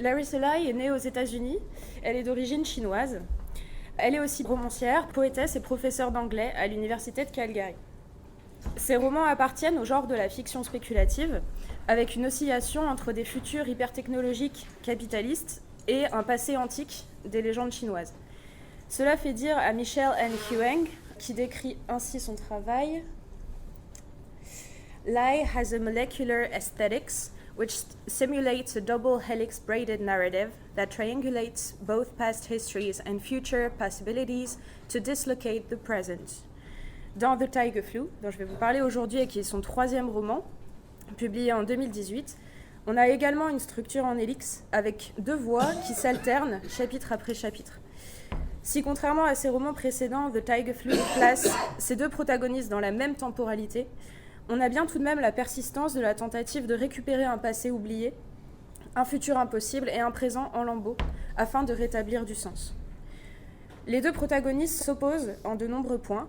Larissa Lai est née aux États-Unis. Elle est d'origine chinoise. Elle est aussi romancière, poétesse et professeure d'anglais à l'université de Calgary. Ses romans appartiennent au genre de la fiction spéculative, avec une oscillation entre des futurs hypertechnologiques capitalistes et un passé antique des légendes chinoises. Cela fait dire à Michelle N. Huang, qui décrit ainsi son travail. Lai has a molecular aesthetics which simulates a double helix braided narrative that triangulates both past histories and future possibilities to dislocate the present. Dans The Tiger Flu, dont je vais vous parler aujourd'hui et qui est son 3e roman, publié en 2018, on a également une structure en ellipse avec 2 voix qui s'alternent chapitre après chapitre. Si contrairement à ses romans précédents, The Tiger Flu place ces 2 protagonistes dans la même temporalité, on a bien tout de même la persistance de la tentative de récupérer un passé oublié, un futur impossible et un présent en lambeaux, afin de rétablir du sens. Les 2 protagonistes s'opposent en de nombreux points.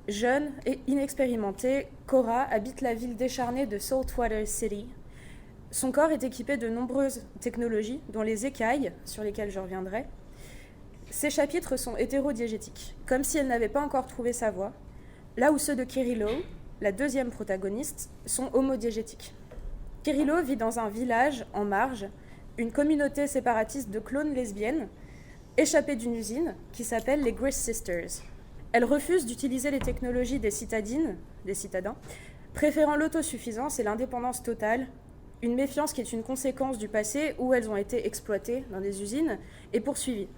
Jeune et inexpérimentée, Cora habite la ville décharnée de Saltwater City. Son corps est équipé de nombreuses technologies, dont les écailles, sur lesquelles je reviendrai. Ces chapitres sont hétérodiégétiques, comme si elle n'avait pas encore trouvé sa voie, là où ceux de Kirilo, la 2e protagoniste, sont homodiégétiques. Kirilo vit dans un village en marge, une communauté séparatiste de clones lesbiennes, échappée d'une usine qui s'appelle les Grist Sisters. Elle refuse d'utiliser les technologies des citadins, préférant l'autosuffisance et l'indépendance totale, une méfiance qui est une conséquence du passé où elles ont été exploitées dans des usines et poursuivies.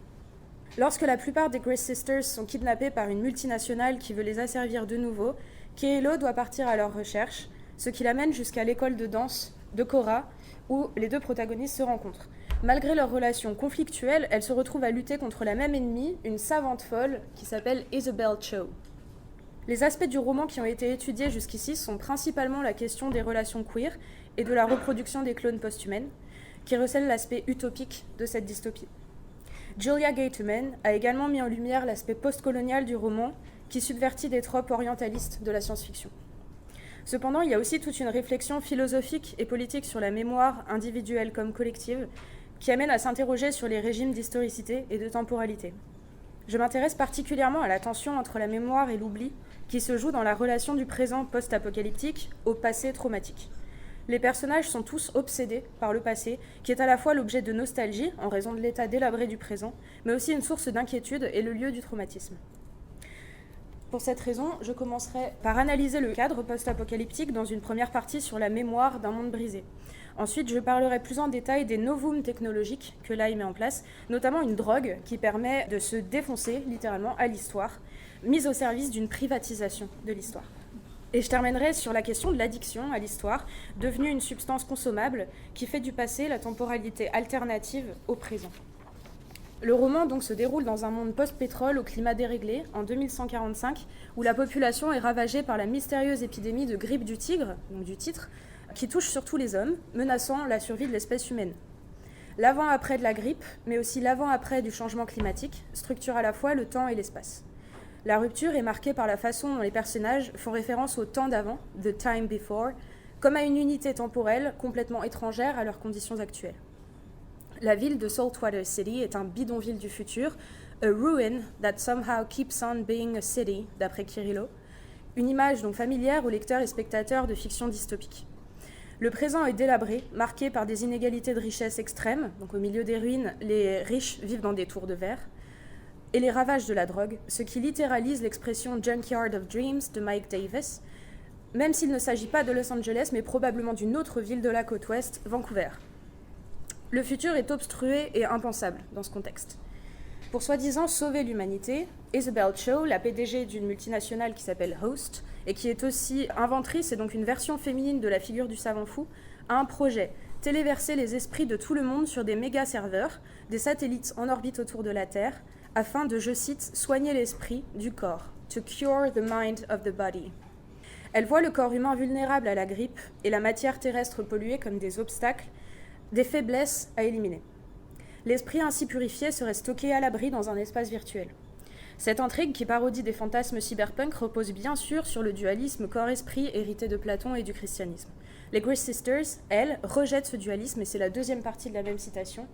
Lorsque la plupart des Grist Sisters sont kidnappées par une multinationale qui veut les asservir de nouveau, Kirilo doit partir à leur recherche, ce qui l'amène jusqu'à l'école de danse de Cora, où les 2 protagonistes se rencontrent. Malgré leur relation conflictuelle, elles se retrouvent à lutter contre la même ennemie, une savante folle qui s'appelle Isabel Cho. Les aspects du roman qui ont été étudiés jusqu'ici sont principalement la question des relations queer et de la reproduction des clones post-humaines, qui recèlent l'aspect utopique de cette dystopie. Julia Gateman a également mis en lumière l'aspect postcolonial du roman, qui subvertit des tropes orientalistes de la science-fiction. Cependant, il y a aussi toute une réflexion philosophique et politique sur la mémoire individuelle comme collective, qui amène à s'interroger sur les régimes d'historicité et de temporalité. Je m'intéresse particulièrement à la tension entre la mémoire et l'oubli, qui se joue dans la relation du présent post-apocalyptique au passé traumatique. Les personnages sont tous obsédés par le passé, qui est à la fois l'objet de nostalgie, en raison de l'état délabré du présent, mais aussi une source d'inquiétude et le lieu du traumatisme. Pour cette raison, je commencerai par analyser le cadre post-apocalyptique dans une première partie sur la mémoire d'un monde brisé. Ensuite, je parlerai plus en détail des novums technologiques que Lai met en place, notamment une drogue qui permet de se défoncer littéralement à l'histoire, mise au service d'une privatisation de l'histoire. Et je terminerai sur la question de l'addiction à l'histoire, devenue une substance consommable qui fait du passé la temporalité alternative au présent. Le roman donc se déroule dans un monde post-pétrole au climat déréglé, en 2145, où la population est ravagée par la mystérieuse épidémie de grippe du tigre, donc du titre, qui touche surtout les hommes, menaçant la survie de l'espèce humaine. L'avant-après de la grippe, mais aussi l'avant-après du changement climatique, structure à la fois le temps et l'espace. La rupture est marquée par la façon dont les personnages font référence au temps d'avant, the time before, comme à une unité temporelle complètement étrangère à leurs conditions actuelles. La ville de Saltwater City est un bidonville du futur, a ruin that somehow keeps on being a city, d'après Kirilo, une image donc familière aux lecteurs et spectateurs de fiction dystopique. Le présent est délabré, marqué par des inégalités de richesse extrêmes, donc au milieu des ruines, les riches vivent dans des tours de verre, et les ravages de la drogue, ce qui littéralise l'expression Junkyard of Dreams de Mike Davis, même s'il ne s'agit pas de Los Angeles, mais probablement d'une autre ville de la côte ouest, Vancouver. Le futur est obstrué et impensable dans ce contexte. Pour soi-disant sauver l'humanité, Isabel Cho, la PDG d'une multinationale qui s'appelle Host, et qui est aussi inventrice et donc une version féminine de la figure du savant fou, a un projet, téléverser les esprits de tout le monde sur des méga-serveurs, des satellites en orbite autour de la Terre, afin de, je cite, « soigner l'esprit du corps, to cure the mind of the body ». Elle voit le corps humain vulnérable à la grippe et la matière terrestre polluée comme des obstacles, des faiblesses à éliminer. L'esprit ainsi purifié serait stocké à l'abri dans un espace virtuel. Cette intrigue, qui parodie des fantasmes cyberpunk, repose bien sûr sur le dualisme corps-esprit hérité de Platon et du christianisme. Les Grist Sisters, elles, rejettent ce dualisme, et c'est la deuxième partie de la même citation.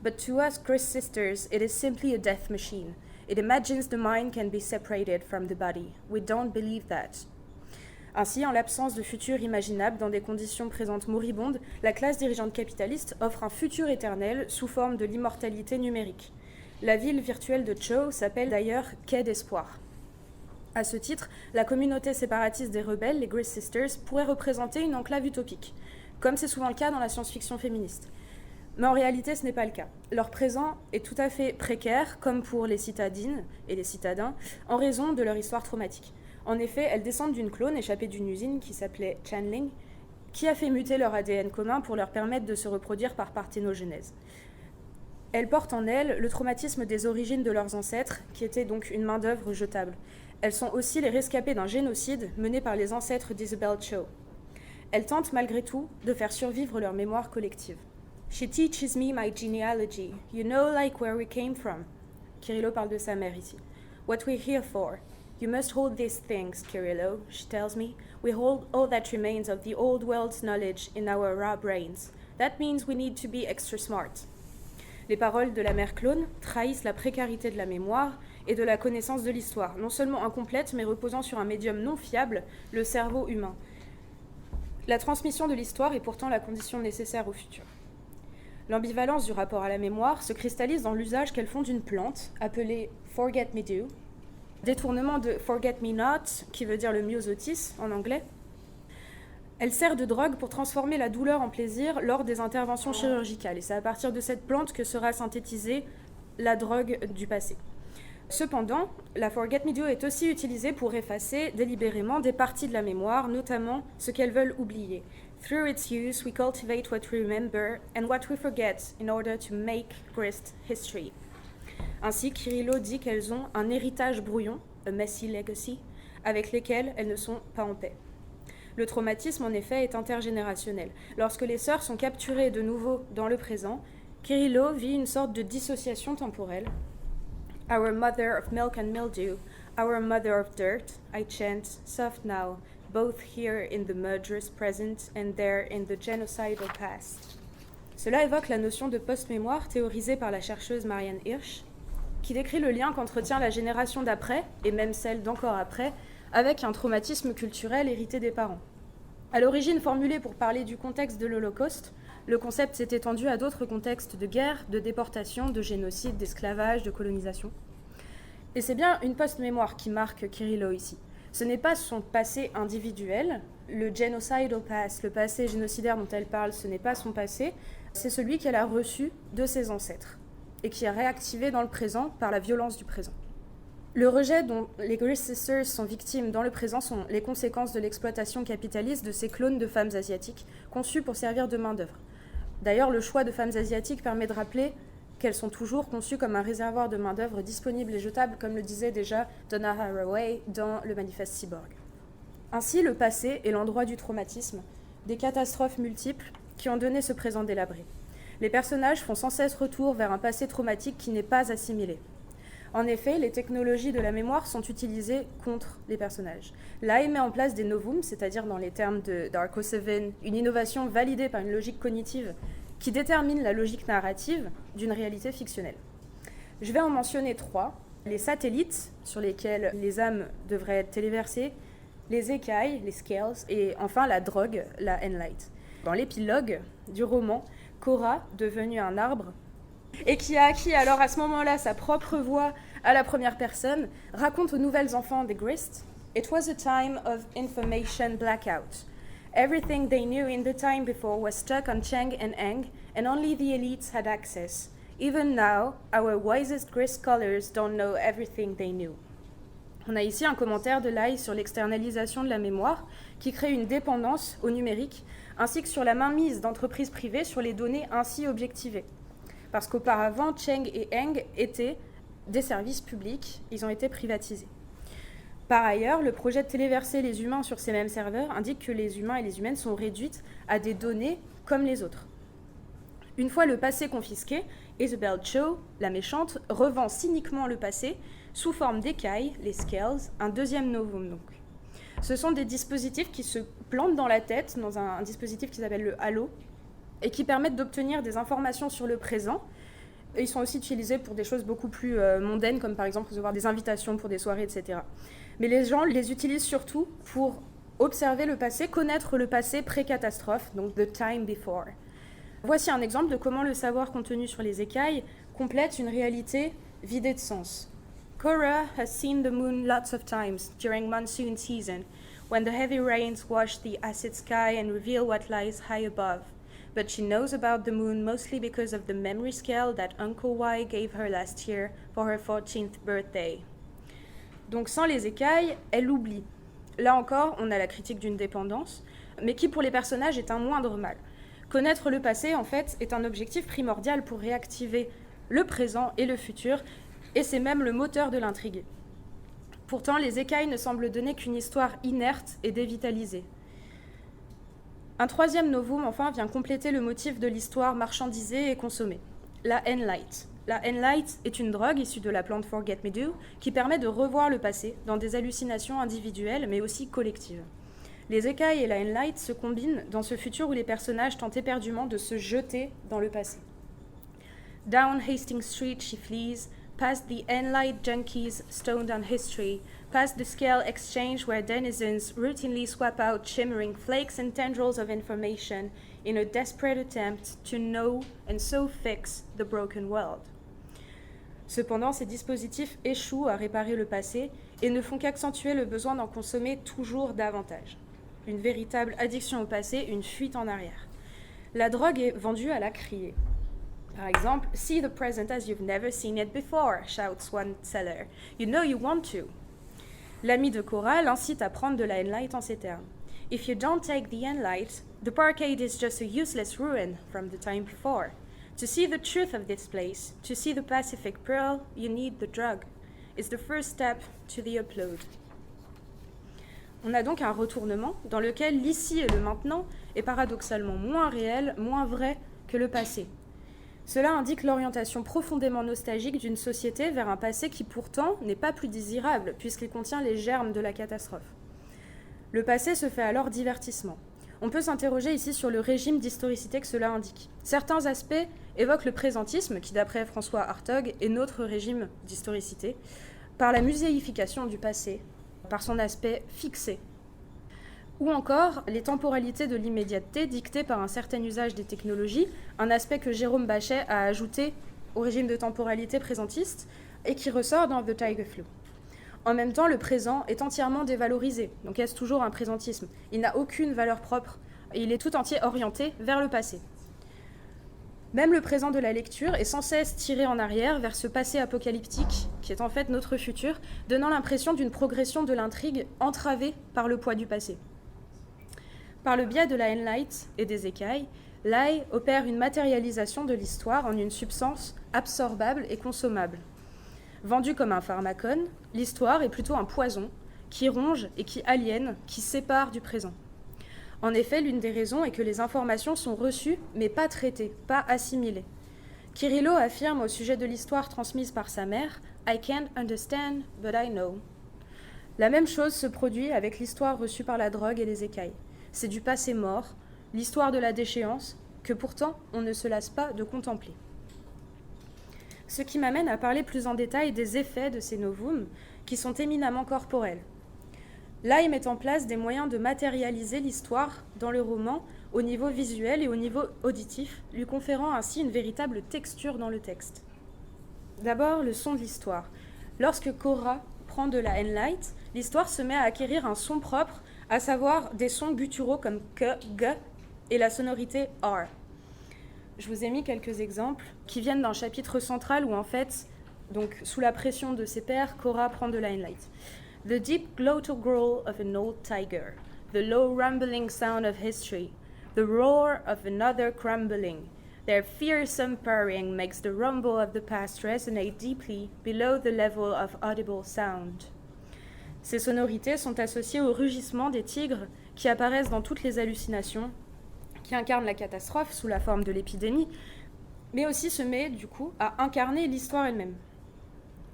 But to us Grist Sisters, it is simply a death machine. It imagines the mind can be separated from the body. We don't believe that. Ainsi, en l'absence de futur imaginable dans des conditions présentes moribondes, la classe dirigeante capitaliste offre un futur éternel sous forme de l'immortalité numérique. La ville virtuelle de Cho s'appelle d'ailleurs Quai d'Espoir. À ce titre, la communauté séparatiste des rebelles, les Grist Sisters, pourrait représenter une enclave utopique, comme c'est souvent le cas dans la science-fiction féministe. Mais en réalité, ce n'est pas le cas. Leur présent est tout à fait précaire, comme pour les citadines et les citadins, en raison de leur histoire traumatique. En effet, elles descendent d'une clone échappée d'une usine qui s'appelait Chanling, qui a fait muter leur ADN commun pour leur permettre de se reproduire par parthénogenèse. Elles portent en elles le traumatisme des origines de leurs ancêtres, qui étaient donc une main-d'œuvre jetable. Elles sont aussi les rescapées d'un génocide mené par les ancêtres d'Isabel Cho. Elles tentent malgré tout de faire survivre leur mémoire collective. She teaches me my genealogy. You know, like where we came from. Kirillo parle de sa mère ici. What we're here for. You must hold these things, Kirillo, she tells me. We hold all that remains of the old world's knowledge in our raw brains. That means we need to be extra smart. Les paroles de la mère clone trahissent la précarité de la mémoire et de la connaissance de l'histoire, non seulement incomplète, mais reposant sur un médium non fiable, le cerveau humain. La transmission de l'histoire est pourtant la condition nécessaire au futur. L'ambivalence du rapport à la mémoire se cristallise dans l'usage qu'elles font d'une plante, appelée Forget Me Do, détournement de Forget Me Not, qui veut dire le myosotis en anglais. Elle sert de drogue pour transformer la douleur en plaisir lors des interventions chirurgicales. Et c'est à partir de cette plante que sera synthétisée la drogue du passé. Cependant, la Forget Me Do est aussi utilisée pour effacer délibérément des parties de la mémoire, notamment ce qu'elles veulent oublier. Through its use, we cultivate what we remember and what we forget in order to make grist history. Ainsi, Kirillo dit qu'elles ont un héritage brouillon, a messy legacy, avec lesquels elles ne sont pas en paix. Le traumatisme, en effet, est intergénérationnel. Lorsque les sœurs sont capturées de nouveau dans le présent, Kirillo vit une sorte de dissociation temporelle. Our mother of milk and mildew, our mother of dirt, I chant, soft now, both here in the murderous present and there in the genocidal past. Cela évoque la notion de post-mémoire théorisée par la chercheuse Marianne Hirsch, qui décrit le lien qu'entretient la génération d'après, et même celle d'encore après, avec un traumatisme culturel hérité des parents. À l'origine formulé pour parler du contexte de l'Holocauste, le concept s'est étendu à d'autres contextes de guerre, de déportation, de génocide, d'esclavage, de colonisation. Et c'est bien une post-mémoire qui marque Kirillo ici. Ce n'est pas son passé individuel, le genocidal past, le passé génocidaire dont elle parle, ce n'est pas son passé, c'est celui qu'elle a reçu de ses ancêtres et qui est réactivé dans le présent par la violence du présent. Le rejet dont les Grist Sisters sont victimes dans le présent sont les conséquences de l'exploitation capitaliste de ces clones de femmes asiatiques conçues pour servir de main-d'œuvre. D'ailleurs, le choix de femmes asiatiques permet de rappeler qu'elles sont toujours conçues comme un réservoir de main-d'œuvre disponible et jetable, comme le disait déjà Donna Haraway dans le Manifeste Cyborg. Ainsi, le passé est l'endroit du traumatisme, des catastrophes multiples qui ont donné ce présent délabré. Les personnages font sans cesse retour vers un passé traumatique qui n'est pas assimilé. En effet, les technologies de la mémoire sont utilisées contre les personnages. L'AI met en place des novums, c'est-à-dire dans les termes de Darko 7, une innovation validée par une logique cognitive qui détermine la logique narrative d'une réalité fictionnelle. Je vais en mentionner 3. Les satellites, sur lesquels les âmes devraient être téléversées, les écailles, les scales, et enfin la drogue, la Enlight. Dans l'épilogue du roman, Cora, devenue un arbre, et qui a acquis alors à ce moment-là sa propre voix à la première personne, raconte aux nouvelles enfants des Grist « It was a time of information blackout. Everything they knew in the time before was stuck on Cheng and Eng, and only the elites had access. Even now, our wisest Grist scholars don't know everything they knew. » On a ici un commentaire de Lai sur l'externalisation de la mémoire qui crée une dépendance au numérique, ainsi que sur la mainmise d'entreprises privées sur les données ainsi objectivées. Parce qu'auparavant, Cheng et Eng étaient des services publics, ils ont été privatisés. Par ailleurs, le projet de téléverser les humains sur ces mêmes serveurs indique que les humains et les humaines sont réduites à des données comme les autres. Une fois le passé confisqué, Isabel Cho, la méchante, revend cyniquement le passé, sous forme d'écailles, les scales, un deuxième novum donc. Ce sont des dispositifs qui se plantent dans la tête, dans un dispositif qui s'appelle le halo, et qui permettent d'obtenir des informations sur le présent. Et ils sont aussi utilisés pour des choses beaucoup plus mondaines, comme par exemple recevoir des invitations pour des soirées, etc. Mais les gens les utilisent surtout pour observer le passé, connaître le passé pré-catastrophe, donc the time before. Voici un exemple de comment le savoir contenu sur les écailles complète une réalité vidée de sens. Cora has seen the moon lots of times during monsoon season, when the heavy rains wash the acid sky and reveal what lies high above. But she knows about the moon mostly because of the memory scale that Uncle Y gave her last year for her 14th birthday. Donc sans les écailles, elle oublie. Là encore, on a la critique d'une dépendance, mais qui pour les personnages est un moindre mal. Connaître le passé, en fait, est un objectif primordial pour réactiver le présent et le futur, et c'est même le moteur de l'intrigue. Pourtant, les écailles ne semblent donner qu'une histoire inerte et dévitalisée. Un troisième novum, enfin, vient compléter le motif de l'histoire marchandisée et consommée, la N-Light. La N-Light est une drogue issue de la plante Forget Me Do qui permet de revoir le passé dans des hallucinations individuelles mais aussi collectives. Les écailles et la N-Light se combinent dans ce futur où les personnages tentent éperdument de se jeter dans le passé. Down Hastings Street she flees, past the N-Light junkies stoned on history, past the scale exchange where denizens routinely swap out shimmering flakes and tendrils of information in a desperate attempt to know and so fix the broken world. Cependant, ces dispositifs échouent à réparer le passé et ne font qu'accentuer le besoin d'en consommer toujours davantage. Une véritable addiction au passé, une fuite en arrière. La drogue est vendue à la criée. Par exemple, see the present as you've never seen it before, shouts one seller. You know you want to. L'ami de Cora l'incite à prendre de la N-Light en ces termes. If you don't take the N-Light, the parkade is just a useless ruin from the time before. To see the truth of this place, to see the Pacific Pearl, you need the drug. It's the first step to the upload. On a donc un retournement dans lequel l'ici et le maintenant est paradoxalement moins réel, moins vrai que le passé. Cela indique l'orientation profondément nostalgique d'une société vers un passé qui pourtant n'est pas plus désirable puisqu'il contient les germes de la catastrophe. Le passé se fait alors divertissement. On peut s'interroger ici sur le régime d'historicité que cela indique. Certains aspects évoquent le présentisme, qui d'après François Hartog est notre régime d'historicité, par la muséification du passé, par son aspect fixé. Ou encore les temporalités de l'immédiateté dictées par un certain usage des technologies, un aspect que Jérôme Bachet a ajouté au régime de temporalité présentiste et qui ressort dans The Tiger Flu. En même temps, le présent est entièrement dévalorisé, donc est-ce toujours un présentisme ? Il n'a aucune valeur propre et il est tout entier orienté vers le passé. Même le présent de la lecture est sans cesse tiré en arrière vers ce passé apocalyptique qui est en fait notre futur, donnant l'impression d'une progression de l'intrigue entravée par le poids du passé. Par le biais de la N-Light et des écailles, l'AI opère une matérialisation de l'histoire en une substance absorbable et consommable. Vendue comme un pharmacone, l'histoire est plutôt un poison qui ronge et qui aliène, qui sépare du présent. En effet, l'une des raisons est que les informations sont reçues mais pas traitées, pas assimilées. Kirill affirme au sujet de l'histoire transmise par sa mère « I can't understand, but I know ». La même chose se produit avec l'histoire reçue par la drogue et les écailles. C'est du passé mort, l'histoire de la déchéance, que pourtant on ne se lasse pas de contempler. Ce qui m'amène à parler plus en détail des effets de ces novums, qui sont éminemment corporels. Là, il met en place des moyens de matérialiser l'histoire dans le roman au niveau visuel et au niveau auditif, lui conférant ainsi une véritable texture dans le texte. D'abord, le son de l'histoire. Lorsque Cora prend de la N-Light, l'histoire se met à acquérir un son propre, à savoir des sons gutturaux comme que, g et la sonorité r. Je vous ai mis quelques exemples qui viennent d'un chapitre central où en fait, donc sous la pression de ses pairs, Cora prend de la N-Light. The deep glottal growl of an old tiger, the low rumbling sound of history, the roar of another crumbling. Their fearsome purring makes the rumble of the past resonate deeply below the level of audible sound. Ces sonorités sont associées au rugissement des tigres qui apparaissent dans toutes les hallucinations, qui incarnent la catastrophe sous la forme de l'épidémie, mais aussi se met du coup à incarner l'histoire elle-même.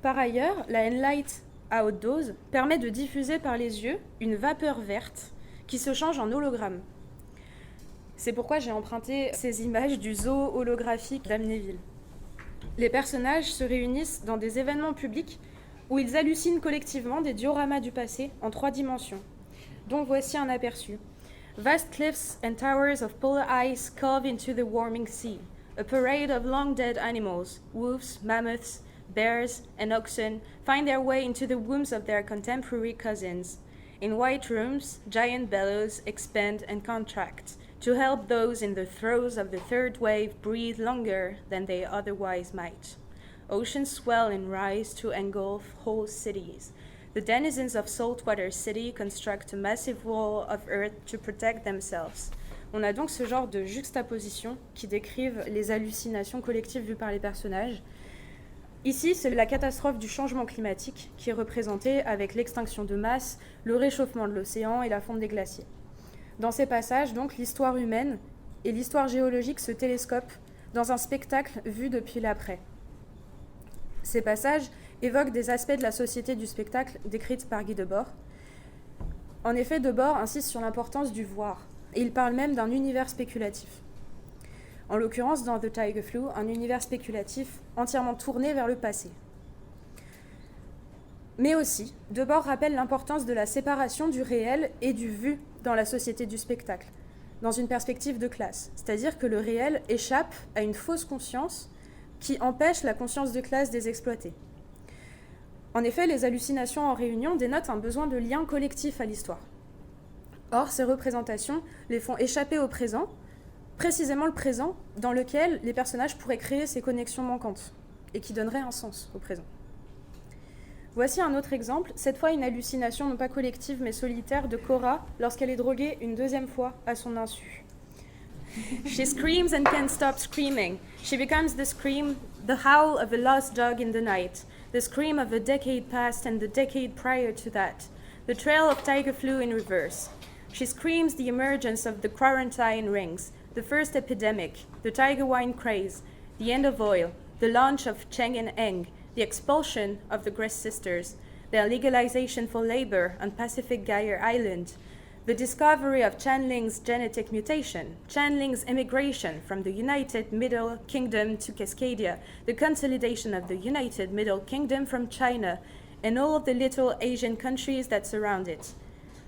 Par ailleurs, la Enlight à haute dose permet de diffuser par les yeux une vapeur verte qui se change en hologramme. C'est pourquoi j'ai emprunté ces images du zoo holographique d'Amnéville. Les personnages se réunissent dans des événements publics où ils hallucinent collectivement des dioramas du passé en 3 dimensions, dont voici un aperçu. Vast cliffs and towers of polar ice carve into the warming sea. A parade of long-dead animals, wolves, mammoths, bears, and oxen, find their way into the wombs of their contemporary cousins. In white rooms, giant bellows expand and contract to help those in the throes of the third wave breathe longer than they otherwise might. Oceans swell and rise to engulf whole cities. The denizens of Saltwater City construct a massive wall of earth to protect themselves. On a donc ce genre de juxtaposition qui décrivent les hallucinations collectives vues par les personnages. Ici, c'est la catastrophe du changement climatique qui est représentée avec l'extinction de masse, le réchauffement de l'océan et la fonte des glaciers. Dans ces passages, donc, l'histoire humaine et l'histoire géologique se télescopent dans un spectacle vu depuis l'après. Ces passages évoquent des aspects de la société du spectacle décrite par Guy Debord. En effet, Debord insiste sur l'importance du voir, et il parle même d'un univers spéculatif. En l'occurrence, dans The Tiger Flu, un univers spéculatif entièrement tourné vers le passé. Mais aussi, Debord rappelle l'importance de la séparation du réel et du vu dans la société du spectacle, dans une perspective de classe. C'est-à-dire que le réel échappe à une fausse conscience qui empêche la conscience de classe des exploités. En effet, les hallucinations en réunion dénotent un besoin de lien collectif à l'histoire. Or, ces représentations les font échapper au présent, précisément le présent dans lequel les personnages pourraient créer ces connexions manquantes et qui donnerait un sens au présent. Voici un autre exemple, cette fois une hallucination non pas collective mais solitaire de Cora lorsqu'elle est droguée une deuxième fois à son insu. She screams and can't stop screaming. She becomes the howl of a lost dog in the night, the scream of a decade past and the decade prior to that, the trail of tiger flu in reverse. She screams the emergence of the quarantine rings, the first epidemic, the tiger wine craze, the end of oil, the launch of Cheng and Eng, the expulsion of the Gress sisters, their legalization for labor on Pacific Gyre Island, the discovery of Chanling's genetic mutation, Chanling's immigration from the United Middle Kingdom to Cascadia, the consolidation of the United Middle Kingdom from China, and all of the little Asian countries that surround it,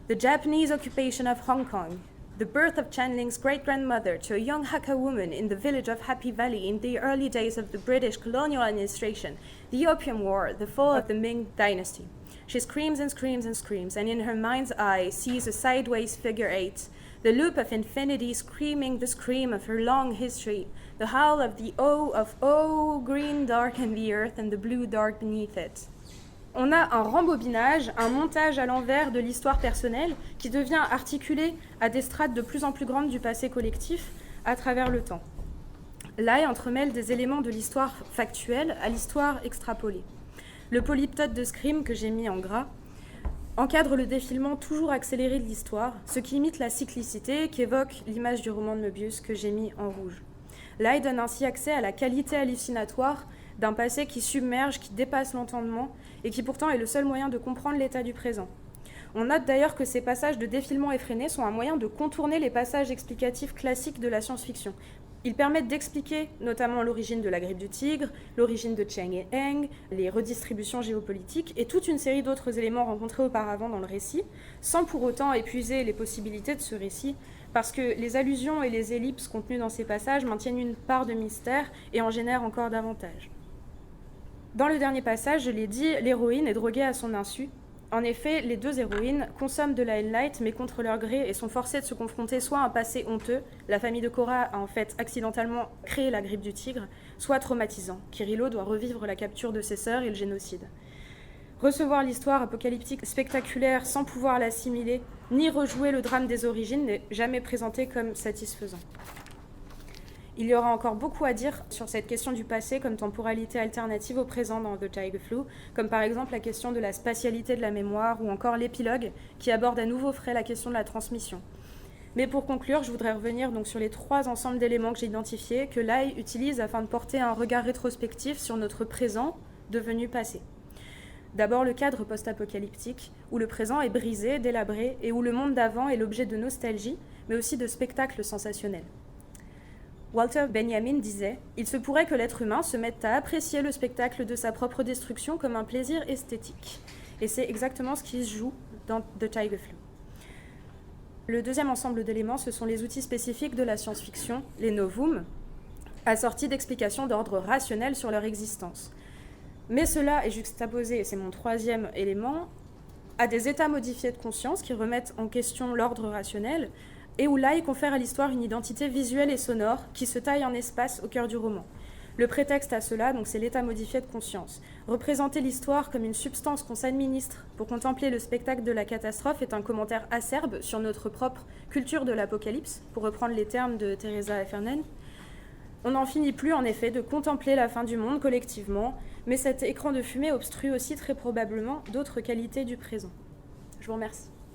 the Japanese occupation of Hong Kong, the birth of Chanling's great-grandmother to a young Hakka woman in the village of Happy Valley in the early days of the British colonial administration, the Opium War, the fall of the Ming Dynasty. She screams and screams and screams, and in her mind's eye sees a sideways figure 8, the loop of infinity screaming the scream of her long history, the howl of the O of O, green darken the earth and the blue dark beneath it. On a un rembobinage, un montage à l'envers de l'histoire personnelle qui devient articulé à des strates de plus en plus grandes du passé collectif à travers le temps. Là, entremêle des éléments de l'histoire factuelle à l'histoire extrapolée. Le polyptote de Scream, que j'ai mis en gras, encadre le défilement toujours accéléré de l'histoire, ce qui imite la cyclicité qu'évoque l'image du roman de Möbius que j'ai mis en rouge. Là, il donne ainsi accès à la qualité hallucinatoire d'un passé qui submerge, qui dépasse l'entendement et qui pourtant est le seul moyen de comprendre l'état du présent. On note d'ailleurs que ces passages de défilement effréné sont un moyen de contourner les passages explicatifs classiques de la science-fiction. Ils permettent d'expliquer notamment l'origine de la grippe du tigre, l'origine de Cheng et Eng, les redistributions géopolitiques et toute une série d'autres éléments rencontrés auparavant dans le récit, sans pour autant épuiser les possibilités de ce récit, parce que les allusions et les ellipses contenues dans ces passages maintiennent une part de mystère et en génèrent encore davantage. Dans le dernier passage, je l'ai dit, l'héroïne est droguée à son insu. En effet, les deux héroïnes consomment de la Enlight, mais contre leur gré, et sont forcées de se confronter soit à un passé honteux, la famille de Cora a en fait accidentellement créé la grippe du tigre, soit traumatisant, Kirilo doit revivre la capture de ses sœurs et le génocide. Recevoir l'histoire apocalyptique spectaculaire sans pouvoir l'assimiler, ni rejouer le drame des origines n'est jamais présenté comme satisfaisant. Il y aura encore beaucoup à dire sur cette question du passé comme temporalité alternative au présent dans The Tiger Flu, comme par exemple la question de la spatialité de la mémoire ou encore l'épilogue qui aborde à nouveau frais la question de la transmission. Mais pour conclure, je voudrais revenir donc sur les 3 ensembles d'éléments que j'ai identifiés, que Lai utilise afin de porter un regard rétrospectif sur notre présent devenu passé. D'abord le cadre post-apocalyptique, où le présent est brisé, délabré, et où le monde d'avant est l'objet de nostalgie, mais aussi de spectacles sensationnels. Walter Benjamin disait « Il se pourrait que l'être humain se mette à apprécier le spectacle de sa propre destruction comme un plaisir esthétique. » Et c'est exactement ce qui se joue dans The Tiger Flu. Le deuxième ensemble d'éléments, ce sont les outils spécifiques de la science-fiction, les novum, assortis d'explications d'ordre rationnel sur leur existence. Mais cela est juxtaposé, et c'est mon troisième élément, à des états modifiés de conscience qui remettent en question l'ordre rationnel, et où là, il confère à l'histoire une identité visuelle et sonore qui se taille en espace au cœur du roman. Le prétexte à cela, donc, c'est l'état modifié de conscience. Représenter l'histoire comme une substance qu'on s'administre pour contempler le spectacle de la catastrophe est un commentaire acerbe sur notre propre culture de l'apocalypse, pour reprendre les termes de Teresa Heffernan. On n'en finit plus, en effet, de contempler la fin du monde collectivement, mais cet écran de fumée obstrue aussi très probablement d'autres qualités du présent. Je vous remercie.